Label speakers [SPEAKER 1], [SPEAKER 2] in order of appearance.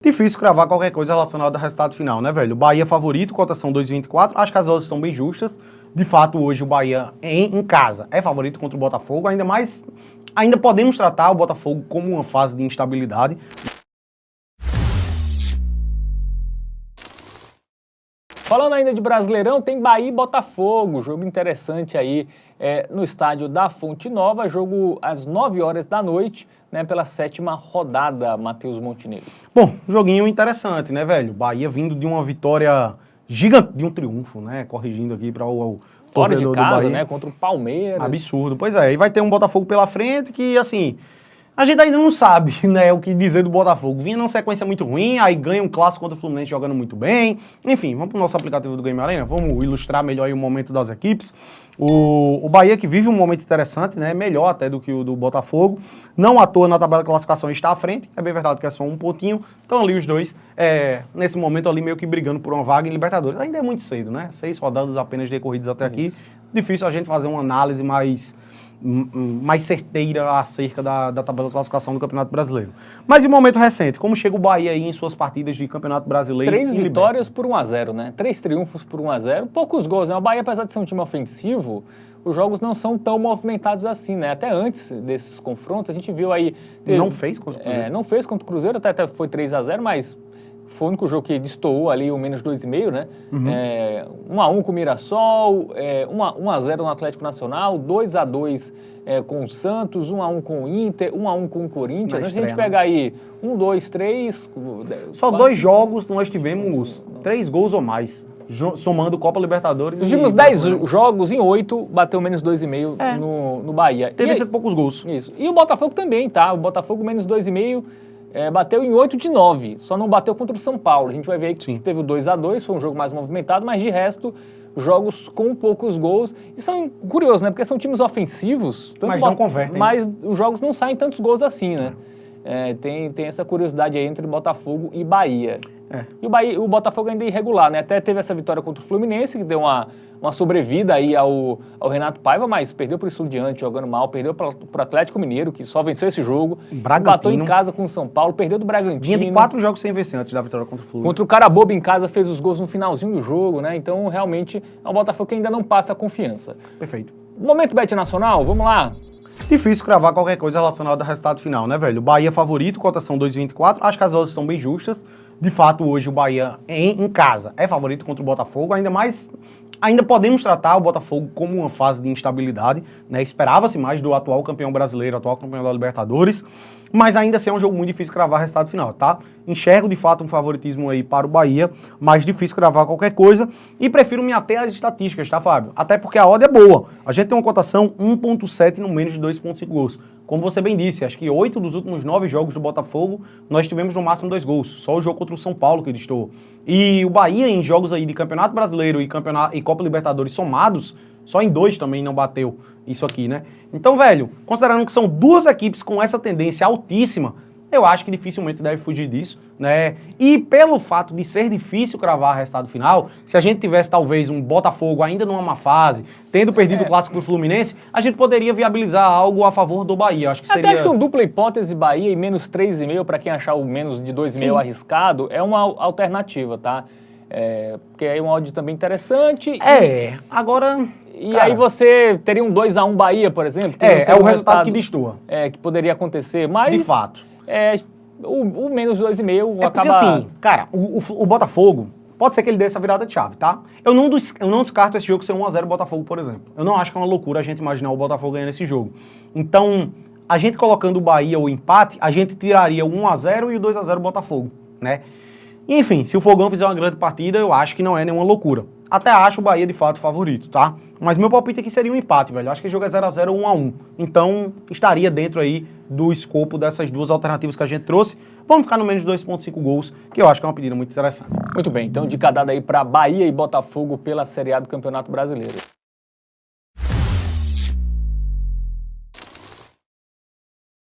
[SPEAKER 1] Difícil cravar qualquer coisa relacionada ao resultado final, né, velho? O Bahia favorito, cotação 2,24. Acho que as odds estão bem justas. De fato, hoje o Bahia em casa é favorito contra o Botafogo. Ainda podemos tratar o Botafogo como uma fase de instabilidade.
[SPEAKER 2] Falando ainda de Brasileirão, tem Bahia e Botafogo, jogo interessante aí no estádio da Fonte Nova, jogo às 9 horas da noite, né, pela 7ª rodada, Matheus Montenegro.
[SPEAKER 1] Bom, joguinho interessante, né, velho? Bahia vindo de uma vitória gigante, de um triunfo, né, corrigindo aqui para o
[SPEAKER 2] Fora de
[SPEAKER 1] torcedor
[SPEAKER 2] casa,
[SPEAKER 1] do Bahia.
[SPEAKER 2] né, contra o Palmeiras.
[SPEAKER 1] Absurdo, pois é, e vai ter um Botafogo pela frente que, assim, a gente ainda não sabe, né, o que dizer do Botafogo. Vinha numa sequência muito ruim, aí ganha um clássico contra o Fluminense jogando muito bem. Enfim, vamos pro nosso aplicativo do Game Arena, vamos ilustrar melhor aí o momento das equipes. O Bahia que vive um momento interessante, né, melhor até do que o do Botafogo. Não à toa na tabela de classificação está à frente, é bem verdade que é só um pontinho. Então ali os dois, nesse momento ali meio que brigando por uma vaga em Libertadores. Ainda é muito cedo, né, 6 rodadas apenas decorridas até aqui. Difícil a gente fazer uma análise mais certeira acerca da tabela de classificação do Campeonato Brasileiro. Mas em momento recente, como chega o Bahia aí em suas partidas de Campeonato Brasileiro?
[SPEAKER 2] 3 vitórias por 1-0, né? 3 triunfos por 1-0, poucos gols, né? O Bahia, apesar de ser um time ofensivo, os jogos não são tão movimentados assim, né? Até antes desses confrontos, a gente viu aí...
[SPEAKER 1] Não fez contra o Cruzeiro?
[SPEAKER 2] Não fez contra o Cruzeiro, até foi 3-0, mas... Foi o único jogo que destoou ali o menos 2,5, né? 1-1 com o Mirassol, 1-0 no Atlético Nacional, 2-2 com o Santos, 1-1 com o Inter, 1-1 com o Corinthians. Se a gente pegar aí 1, 2, 3...
[SPEAKER 1] Só 2 jogos nós tivemos 3 gols ou mais, somando Copa Libertadores.
[SPEAKER 2] Nos últimos 10 jogos, em 8, bateu menos 2,5 no Bahia.
[SPEAKER 1] Teve sido poucos gols.
[SPEAKER 2] Isso. E o Botafogo também, tá? O Botafogo menos 2,5... bateu em 8 de 9, só não bateu contra o São Paulo. A gente vai ver aí que teve o 2-2, foi um jogo mais movimentado, mas de resto, jogos com poucos gols. E são curiosos, né? Porque são times ofensivos,
[SPEAKER 1] mas não convertem.
[SPEAKER 2] Mas os jogos não saem tantos gols assim, né? Tem essa curiosidade aí entre Botafogo e Bahia. E o Botafogo ainda é irregular, né? Até teve essa vitória contra o Fluminense, que deu uma sobrevida aí ao Renato Paiva, mas perdeu para o Estudiantes jogando mal, perdeu para o Atlético Mineiro, que só venceu esse jogo, empatou em casa com o São Paulo, perdeu do Bragantino.
[SPEAKER 1] Vinha de 4 jogos sem vencer antes da vitória contra o Fluminense.
[SPEAKER 2] Contra o Carabobo em casa, fez os gols no finalzinho do jogo, né? Então, realmente, é um Botafogo que ainda não passa a confiança.
[SPEAKER 1] Perfeito.
[SPEAKER 2] Momento Bet Nacional, vamos lá.
[SPEAKER 1] Difícil cravar qualquer coisa relacionada ao resultado final, né, velho? O Bahia favorito, cotação 2,24. Acho que as odds estão bem justas. De fato, hoje o Bahia em casa é favorito contra o Botafogo. Ainda podemos tratar o Botafogo como uma fase de instabilidade, né? Esperava-se mais do atual campeão brasileiro, atual campeão da Libertadores, mas ainda assim é um jogo muito difícil cravar resultado final, tá? Enxergo de fato um favoritismo aí para o Bahia, mas difícil cravar qualquer coisa e prefiro me ater às estatísticas, tá, Fábio? Até porque a odd é boa. A gente tem uma cotação 1,7 no menos de 2,5 gols. Como você bem disse, acho que 8 dos últimos 9 jogos do Botafogo, nós tivemos no máximo 2 gols. Só o jogo contra o São Paulo que distou. E o Bahia em jogos aí de Campeonato Brasileiro e Copa Libertadores somados, só em 2 também não bateu isso aqui, né? Então, velho, considerando que são 2 equipes com essa tendência altíssima, eu acho que dificilmente deve fugir disso, né? E pelo fato de ser difícil cravar resultado final, se a gente tivesse talvez um Botafogo ainda numa má fase, tendo perdido o clássico pro Fluminense, a gente poderia viabilizar algo a favor do Bahia. Acho que seria...
[SPEAKER 2] Até acho que um dupla hipótese Bahia e menos 3,5, para quem achar o menos de 2,5 arriscado, é uma alternativa, tá? Porque aí é uma odd também interessante.
[SPEAKER 1] Agora...
[SPEAKER 2] E cara, aí você teria um 2-1 Bahia, por exemplo? Que
[SPEAKER 1] é o resultado que destoa.
[SPEAKER 2] Que poderia acontecer, mas...
[SPEAKER 1] De fato.
[SPEAKER 2] O menos 2,5 acaba...
[SPEAKER 1] Porque assim, cara, o Botafogo, pode ser que ele dê essa virada de chave, tá? Eu não descarto esse jogo ser 1-0 Botafogo, por exemplo. Eu não acho que é uma loucura a gente imaginar o Botafogo ganhando esse jogo. Então, a gente colocando o Bahia ou empate, a gente tiraria o 1-0 e o 2-0 Botafogo, né? Enfim, se o Fogão fizer uma grande partida, eu acho que não é nenhuma loucura. Até acho o Bahia de fato favorito, tá? Mas meu palpite aqui seria um empate, velho. Eu acho que o jogo é 0-0 ou 1-1. Então, estaria dentro aí do escopo dessas 2 alternativas que a gente trouxe. Vamos ficar no menos de 2,5 gols, que eu acho que é uma pedida muito interessante.
[SPEAKER 2] Muito bem, então dica dada aí para Bahia e Botafogo pela Série A do Campeonato Brasileiro.